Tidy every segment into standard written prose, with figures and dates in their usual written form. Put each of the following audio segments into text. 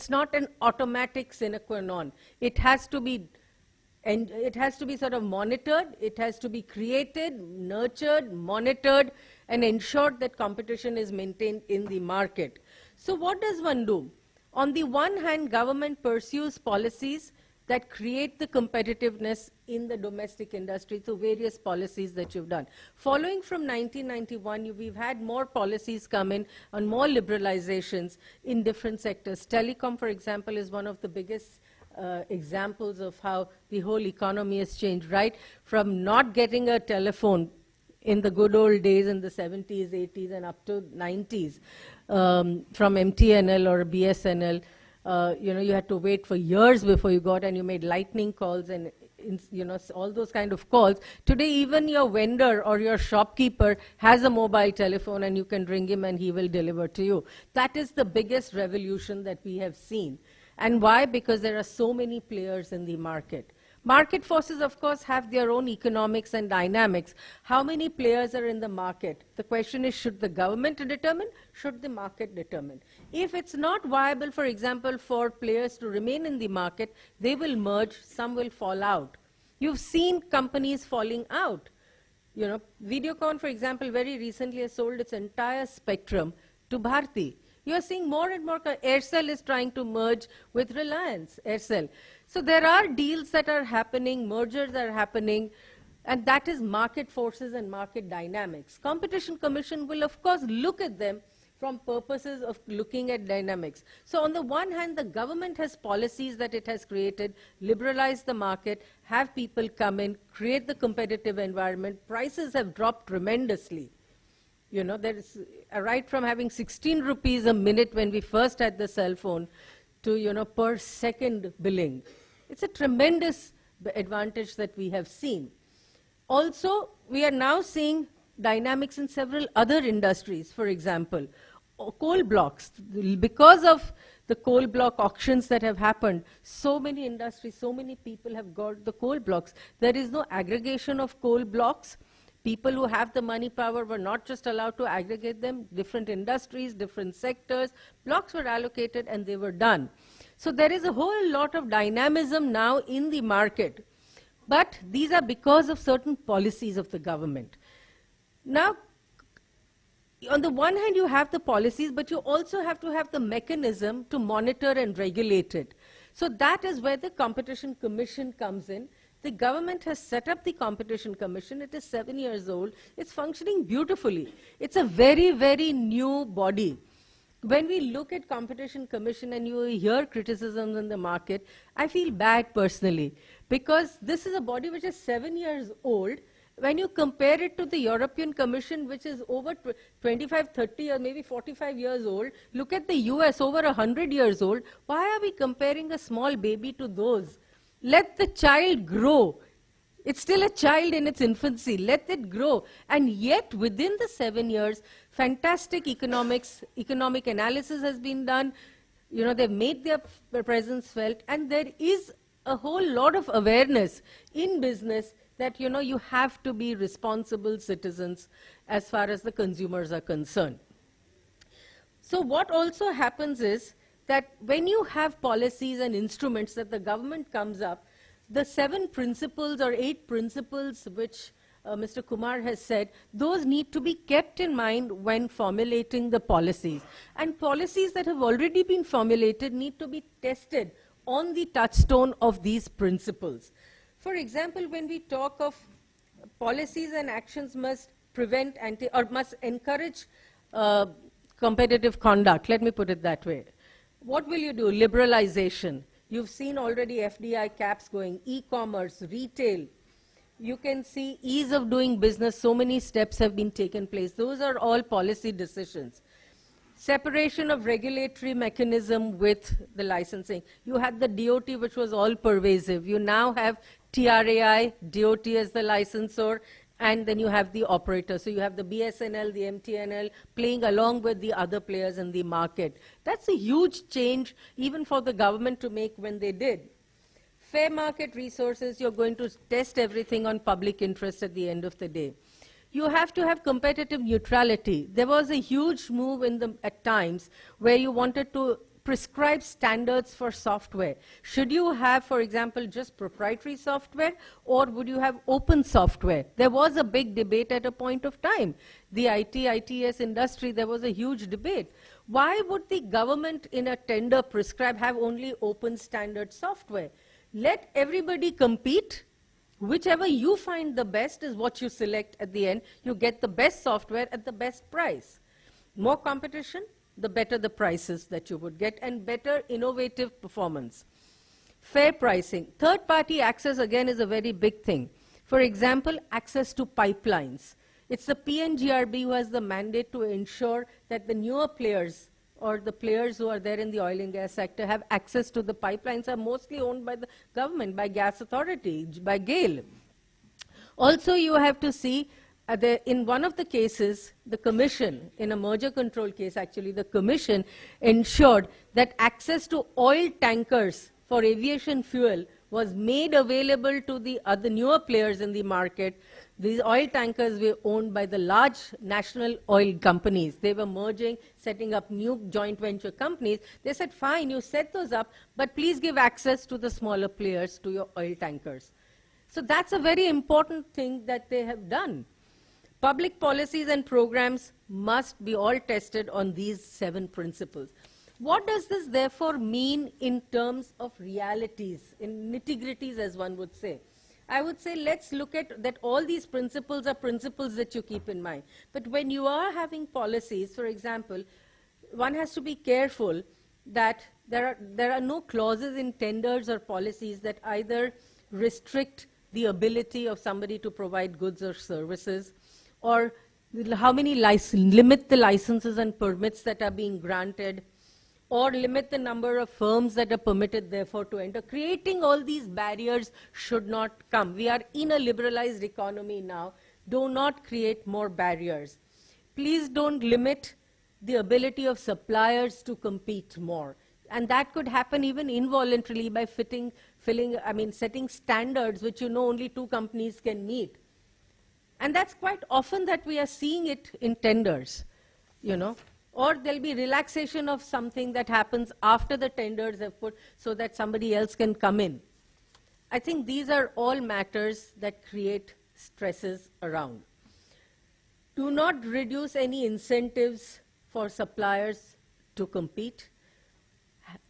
it's not an automatic sine qua non. It has to be sort of monitored, it has to be created, nurtured, monitored, and ensured that competition is maintained in the market. So what does one do? On the one hand, government pursues policies that create the competitiveness in the domestic industry through various policies that you've done. Following from 1991, we've had more policies come in on more liberalizations in different sectors. Telecom, for example, is one of the biggest examples of how the whole economy has changed, right? From not getting a telephone in the good old days in the 70s, 80s, and up to 90s, from MTNL or BSNL, you had to wait for years before you got, and you made lightning calls and all those kind of calls. Today, even your vendor or your shopkeeper has a mobile telephone, and you can ring him and he will deliver to you. That is the biggest revolution that we have seen. And why? Because there are so many players in the market. Market forces, of course, have their own economics and dynamics. How many players are in the market? The question is, should the government determine? Should the market determine? If it's not viable, for example, for players to remain in the market, they will merge, some will fall out. You've seen companies falling out. Videocon, for example, very recently has sold its entire spectrum to Bharti. You're seeing more and more. Aircel is trying to merge with Reliance, Aircel. So there are deals that are happening, mergers are happening, and that is market forces and market dynamics. Competition Commission will, of course, look at them from purposes of looking at dynamics. So on the one hand, the government has policies that it has created, liberalize the market, have people come in, create the competitive environment. Prices have dropped tremendously. There is right from having 16 rupees a minute when we first had the cell phone to, per second billing. It's a tremendous advantage that we have seen. Also, we are now seeing dynamics in several other industries. For example, coal blocks. Because of the coal block auctions that have happened, so many industries, so many people have got the coal blocks. There is no aggregation of coal blocks. People who have the money power were not just allowed to aggregate them. Different industries, different sectors, blocks were allocated and they were done. So there is a whole lot of dynamism now in the market. But these are because of certain policies of the government. Now, on the one hand, you have the policies, but you also have to have the mechanism to monitor and regulate it. So that is where the Competition Commission comes in. The government has set up the Competition Commission. It is 7 years old. It's functioning beautifully. It's a very, very new body. When we look at Competition Commission and you hear criticisms in the market, I feel bad personally, because this is a body which is 7 years old. When you compare it to the European Commission, which is over 25, 30, or maybe 45 years old, look at the US, over 100 years old. Why are we comparing a small baby to those? Let the child grow. It's still a child in its infancy. Let it grow. And yet, within the 7 years, fantastic economic analysis has been done. They've made their presence felt. And there is a whole lot of awareness in business that, you have to be responsible citizens as far as the consumers are concerned. So what also happens is that when you have policies and instruments that the government comes up, the 7 principles or 8 principles which Mr. Kumar has said, those need to be kept in mind when formulating the policies. And policies that have already been formulated need to be tested on the touchstone of these principles. For example, when we talk of policies and actions must prevent must encourage competitive conduct, let me put it that way. What will you do? Liberalization. You've seen already FDI caps going, e-commerce, retail. You can see ease of doing business. So many steps have been taken place. Those are all policy decisions. Separation of regulatory mechanism with the licensing. You had the DOT, which was all pervasive. You now have TRAI, DOT as the licensor, and then you have the operator. So you have the BSNL, the MTNL playing along with the other players in the market. That's a huge change even for the government to make when they did. Fair market resources, you're going to test everything on public interest at the end of the day. You have to have competitive neutrality. There was a huge move at times where you wanted to prescribe standards for software. Should you have, for example, just proprietary software, or would you have open software? There was a big debate at a point of time. The ITS industry, there was a huge debate. Why would the government in a tender prescribe have only open standard software? Let everybody compete. Whichever you find the best is what you select at the end. You get the best software at the best price. More competition, the better the prices that you would get, and better innovative performance. Fair pricing. Third-party access, again, is a very big thing. For example, access to pipelines. It's the PNGRB who has the mandate to ensure that the newer players or the players who are there in the oil and gas sector have access to the pipelines are mostly owned by the government, by Gas Authority, by GAIL. Also, you have to see, in one of the cases, the commission, in a merger control case actually, the commission ensured that access to oil tankers for aviation fuel was made available to the other newer players in the market. These oil tankers were owned by the large national oil companies. They were merging, setting up new joint venture companies. They said, fine, you set those up, but please give access to the smaller players to your oil tankers. So that's a very important thing that they have done. Public policies and programs must be all tested on these 7 principles. What does this therefore mean in terms of realities, in nitty-gritties as one would say? I would say let's look at that all these principles are principles that you keep in mind. But when you are having policies, for example, one has to be careful that there are no clauses in tenders or policies that either restrict the ability of somebody to provide goods or services, or how many limit the licenses and permits that are being granted, or limit the number of firms that are permitted therefore to enter. Creating all these barriers should not come. We are in a liberalized economy now. Do not create more barriers. Please don't limit the ability of suppliers to compete more. And that could happen even involuntarily by setting standards which only 2 companies can meet. And that's quite often that we are seeing it in tenders, Or there'll be relaxation of something that happens after the tenders have put so that somebody else can come in. I think these are all matters that create stresses around. Do not reduce any incentives for suppliers to compete.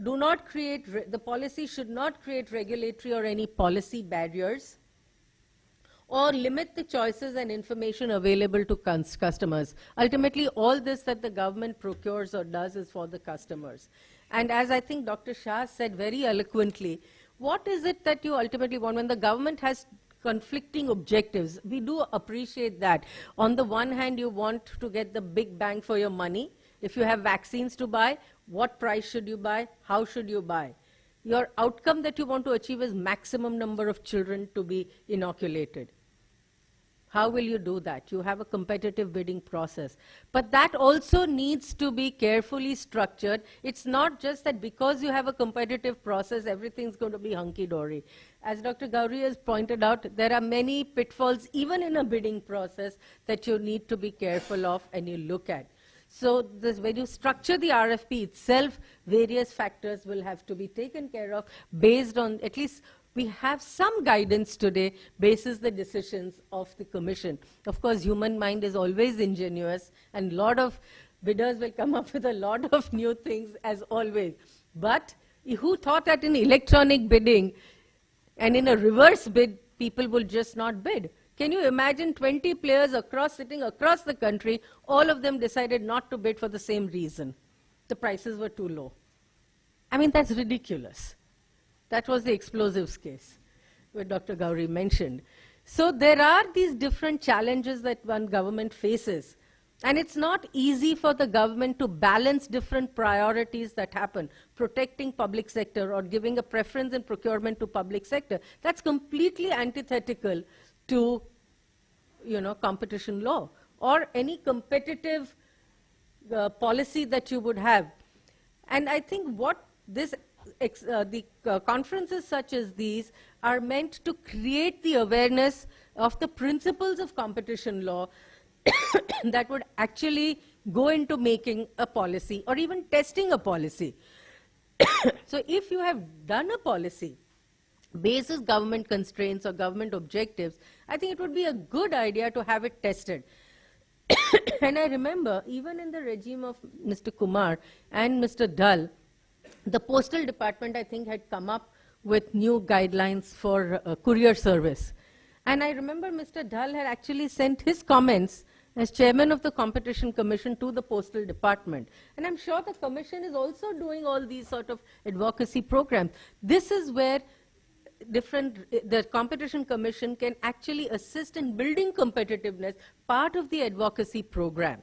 Do not create, the policy should not create regulatory or any policy barriers, or limit the choices and information available to customers. Ultimately, all this that the government procures or does is for the customers. And as I think Dr. Shah said very eloquently, what is it that you ultimately want when the government has conflicting objectives? We do appreciate that. On the one hand, you want to get the big bang for your money. If you have vaccines to buy, what price should you buy? How should you buy? Your outcome that you want to achieve is maximum number of children to be inoculated. How will you do that? You have a competitive bidding process. But that also needs to be carefully structured. It's not just that because you have a competitive process, everything's going to be hunky-dory. As Dr. Gowri has pointed out, there are many pitfalls, even in a bidding process, that you need to be careful of and you look at. So when you structure the RFP itself, various factors will have to be taken care of based on, at least we have some guidance today basis the decisions of the commission. Of course, human mind is always ingenious, and a lot of bidders will come up with a lot of new things as always. But who thought that in electronic bidding and in a reverse bid, people will just not bid? Can you imagine 20 players sitting across the country, all of them decided not to bid for the same reason? The prices were too low. I mean, that's ridiculous. That was the explosives case, where Dr. Gowri mentioned. So there are these different challenges that one government faces. And it's not easy for the government to balance different priorities that happen, protecting public sector or giving a preference in procurement to public sector. That's completely antithetical to, competition law or any competitive policy that you would have. And I think what this conferences such as these are meant to create the awareness of the principles of competition law that would actually go into making a policy or even testing a policy. So if you have done a policy basis government constraints or government objectives, I think it would be a good idea to have it tested. And I remember, even in the regime of Mr. Kumar and Mr. Dhull, the Postal Department, I think, had come up with new guidelines for courier service. And I remember Mr. Dhull had actually sent his comments as chairman of the Competition Commission to the Postal Department. And I'm sure the Commission is also doing all these sort of advocacy programs. This is where the Competition Commission can actually assist in building competitiveness, part of the advocacy program.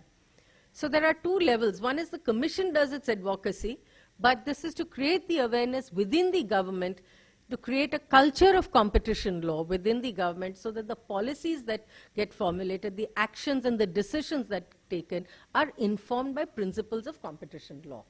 So there are two levels. One is the Commission does its advocacy, but this is to create the awareness within the government, to create a culture of competition law within the government so that the policies that get formulated, the actions and the decisions that are taken are informed by principles of competition law.